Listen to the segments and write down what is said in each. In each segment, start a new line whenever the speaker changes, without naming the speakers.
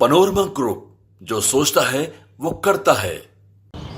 Panorama group, जो सोचता है वो करता है।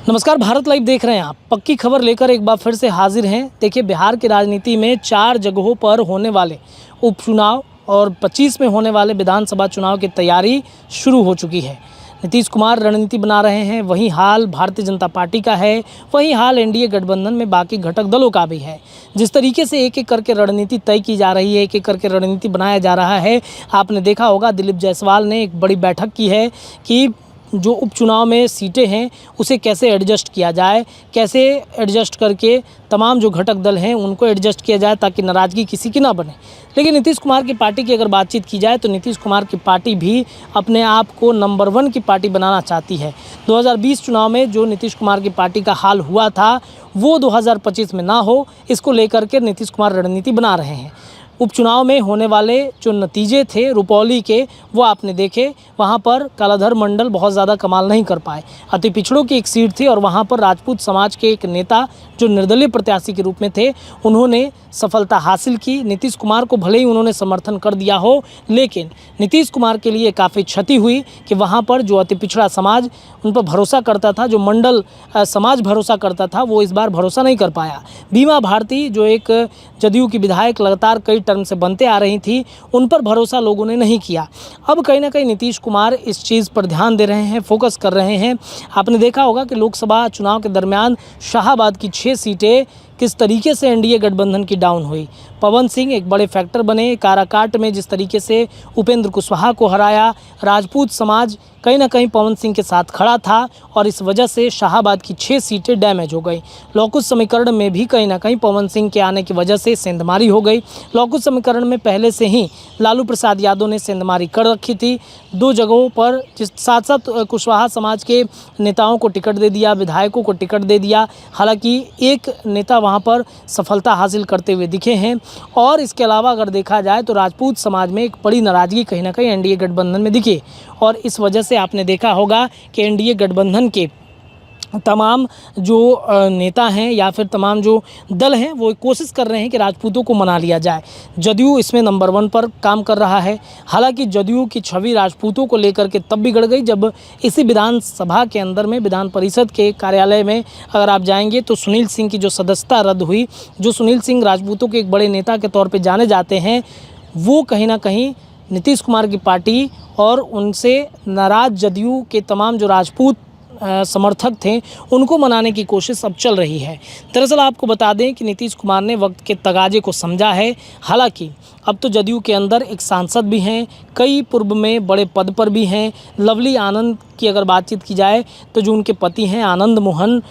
नमस्कार, भारत लाइव देख रहे हैं आप। पक्की खबर लेकर एक बार फिर से हाजिर हैं। देखिए, बिहार की राजनीति में 4 जगहों पर होने वाले उपचुनाव और 25 में होने वाले विधानसभा चुनाव की तैयारी शुरू हो चुकी है। नीतीश कुमार रणनीति बना रहे हैं, वहीं हाल भारतीय जनता पार्टी का है, वहीं हाल एनडीए गठबंधन में बाकी घटक दलों का भी है। जिस तरीके से एक एक करके रणनीति तय की जा रही है, एक एक करके रणनीति बनाया जा रहा है। आपने देखा होगा, दिलीप जायसवाल ने एक बड़ी बैठक की है कि जो उपचुनाव में सीटें हैं उसे कैसे एडजस्ट किया जाए, कैसे एडजस्ट करके तमाम जो घटक दल हैं उनको एडजस्ट किया जाए ताकि नाराज़गी किसी की ना बने। लेकिन नीतीश कुमार की पार्टी की अगर बातचीत की जाए तो नीतीश कुमार की पार्टी भी अपने आप को नंबर 1 की पार्टी बनाना चाहती है। 2020 चुनाव में जो नीतीश कुमार की पार्टी का हाल हुआ था वो 2025 में ना हो, इसको लेकर के नीतीश कुमार रणनीति बना रहे हैं। उपचुनाव में होने वाले जो नतीजे थे रुपौली के, वो आपने देखे। वहाँ पर कालाधर मंडल बहुत ज़्यादा कमाल नहीं कर पाए। अति पिछड़ों की एक सीट थी और वहाँ पर राजपूत समाज के एक नेता जो निर्दलीय प्रत्याशी के रूप में थे, उन्होंने सफलता हासिल की। नीतीश कुमार को भले ही उन्होंने समर्थन कर दिया हो, लेकिन नीतीश कुमार के लिए काफ़ी क्षति हुई कि वहाँ पर जो अति पिछड़ा समाज उन पर भरोसा करता था, जो मंडल समाज भरोसा करता था, वो इस बार भरोसा नहीं कर पाया। बीमा भारती जो एक जदयू की विधायक लगातार कई टर्म से बनते आ रही थी, उन पर भरोसा लोगों ने नहीं किया। अब कहीं ना कहीं नीतीश कुमार इस चीज़ पर ध्यान दे रहे हैं, फोकस कर रहे हैं। आपने देखा होगा कि लोकसभा चुनाव के दरमियान शाहाबाद की 6 सीटें किस तरीके से एनडीए गठबंधन की डाउन हुई। पवन सिंह एक बड़े फैक्टर बने। काराकाट में जिस तरीके से उपेंद्र कुशवाहा को हराया, राजपूत समाज कहीं ना कहीं पवन सिंह के साथ खड़ा था और इस वजह से शाहाबाद की 6 सीटें डैमेज हो गई। लौकुश समीकरण में भी कहीं ना कहीं पवन सिंह के आने की वजह से सेंधमारी हो गई। लौकुश समीकरण में पहले से ही लालू प्रसाद यादव ने सेंधमारी कर रखी थी 2 जगहों पर, जिस साथ साथ कुशवाहा समाज के नेताओं को टिकट दे दिया, विधायकों को टिकट दे दिया। हालांकि एक नेता वहाँ पर सफलता हासिल करते हुए दिखे हैं। और इसके अलावा अगर देखा जाए तो राजपूत समाज में एक बड़ी नाराज़गी कहीं ना कहीं एनडीए गठबंधन में दिखी और इस वजह से आपने देखा होगा कि एनडीए गठबंधन के तमाम जो नेता हैं या फिर तमाम जो दल हैं वो कोशिश कर रहे हैं कि राजपूतों को मना लिया जाए। जदयू इसमें नंबर 1 पर काम कर रहा है। हालांकि जदयू की छवि राजपूतों को लेकर के तब बिगड़ गई जब इसी विधानसभा के अंदर में विधान परिषद के कार्यालय में अगर आप जाएंगे तो सुनील सिंह की जो सदस्यता रद्द हुई। जो सुनील सिंह राजपूतों के एक बड़े नेता के तौर पर जाने जाते हैं, वो कहीं ना कहीं नीतीश कुमार की पार्टी और उनसे नाराज जदयू के तमाम जो राजपूत समर्थक थे उनको मनाने की कोशिश अब चल रही है। दरअसल आपको बता दें कि नीतीश कुमार ने वक्त के तगाजे को समझा है। हालांकि अब तो जदयू के अंदर एक सांसद भी हैं, कई पूर्व में बड़े पद पर भी हैं। लवली आनंद की अगर बातचीत की जाए तो जो उनके पति हैं आनंद मोहन,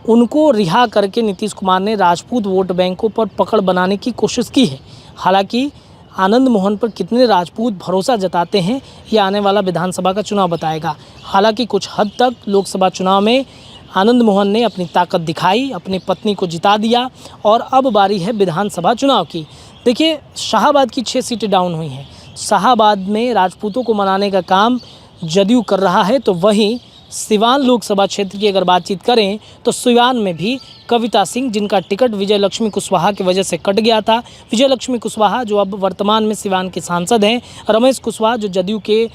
उनको रिहा करके नीतीश कुमार ने राजपूत वोट बैंकों पर पकड़ बनाने की कोशिश की है। हालांकि आनंद मोहन पर कितने राजपूत भरोसा जताते हैं ये आने वाला विधानसभा का चुनाव बताएगा। हालांकि कुछ हद तक लोकसभा चुनाव में आनंद मोहन ने अपनी ताकत दिखाई, अपनी पत्नी को जिता दिया और अब बारी है विधानसभा चुनाव की। देखिए, शाहाबाद की 6 सीटें डाउन हुई हैं। शाहाबाद में राजपूतों को मनाने का काम जदयू कर रहा है, तो वहीं सिवान लोकसभा क्षेत्र की अगर बातचीत करें तो सिवान में भी कविता सिंह, जिनका टिकट विजय लक्ष्मी कुशवाहा की वजह से कट गया था। विजय लक्ष्मी कुशवाहा जो अब वर्तमान में सिवान के सांसद हैं, रमेश कुशवाहा जो जदयू के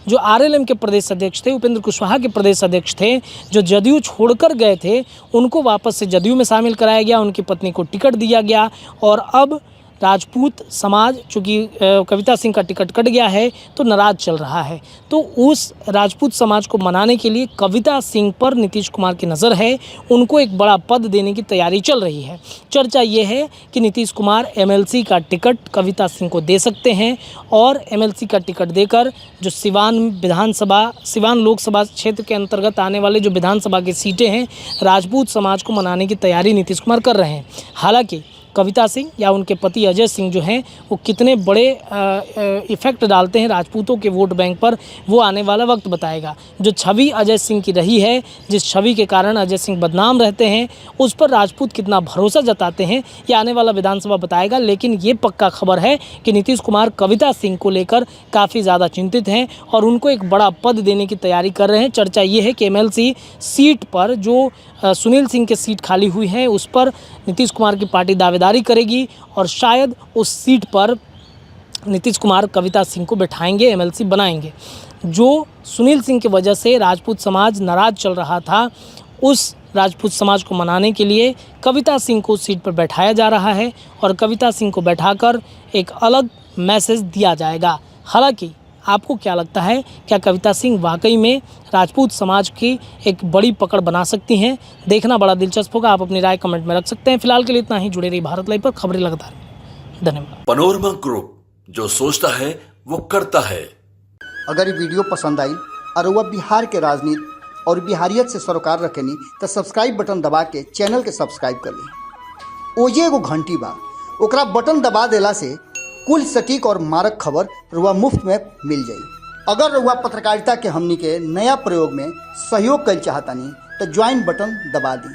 जो आरएलएम के प्रदेश अध्यक्ष थे, उपेंद्र कुशवाहा के प्रदेश अध्यक्ष थे, जो जदयू छोड़कर गए थे, उनको वापस से जदयू में शामिल कराया गया, उनकी पत्नी को टिकट दिया गया और अब राजपूत समाज, चूँकि कविता सिंह का टिकट कट गया है तो नाराज़ चल रहा है। तो उस राजपूत समाज को मनाने के लिए कविता सिंह पर नीतीश कुमार की नज़र है, उनको एक बड़ा पद देने की तैयारी चल रही है। चर्चा ये है कि नीतीश कुमार एमएलसी का टिकट कविता सिंह को दे सकते हैं और एमएलसी का टिकट देकर जो सिवान लोकसभा क्षेत्र के अंतर्गत आने वाले जो विधानसभा की सीटें हैं, राजपूत समाज को मनाने की तैयारी नीतीश कुमार कर रहे हैं। हालांकि कविता सिंह या उनके पति अजय सिंह जो हैं वो कितने बड़े इफ़ेक्ट डालते हैं राजपूतों के वोट बैंक पर, वो आने वाला वक्त बताएगा। जो छवि अजय सिंह की रही है, जिस छवि के कारण अजय सिंह बदनाम रहते हैं, उस पर राजपूत कितना भरोसा जताते हैं ये आने वाला विधानसभा बताएगा। लेकिन ये पक्का खबर है कि नीतीश कुमार कविता सिंह को लेकर काफ़ी ज़्यादा चिंतित हैं और उनको एक बड़ा पद देने की तैयारी कर रहे हैं। चर्चा ये है कि एमएलसी सीट पर जो सुनील सिंह की सीट खाली हुई है उस पर नीतीश कुमार की पार्टी दावेदारी करेगी और शायद उस सीट पर नीतीश कुमार कविता सिंह को बैठाएंगे, एमएलसी बनाएंगे। जो सुनील सिंह की वजह से राजपूत समाज नाराज चल रहा था, उस राजपूत समाज को मनाने के लिए कविता सिंह को सीट पर बैठाया जा रहा है और कविता सिंह को बैठाकर एक अलग मैसेज दिया जाएगा। हालांकि आपको क्या लगता है, क्या कविता सिंह वाकई में राजपूत समाज की एक बड़ी पकड़ बना सकती हैं? देखना बड़ा दिलचस्प होगा। आप अपनी राय कमेंट में रख सकते हैं। फिलहाल के लिए इतना ही। जुड़े रहिए भारत लाइव पर, खबरें लगातार। धन्यवाद।
पनोरमा ग्रुप, जो सोचता है वो करता है।
अगर ये वीडियो पसंद आई और वह बिहार के राजनीति और बिहारियत से सरोकार रखेनी तो सब्सक्राइब बटन दबा के चैनल के सब्सक्राइब कर ली। ओजे एगो घंटी बा, ओकरा बटन दबा देला से कुल सटीक और मारक खबर रुआ मुफ्त में मिल जाई। अगर रुआ पत्रकारिता के हमनी के नया प्रयोग में सहयोग कर चाहतानी तो ज्वाइन बटन दबा दी।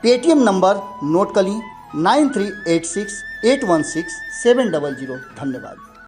पेटीएम नंबर नोट कर ली 9386816700। धन्यवाद।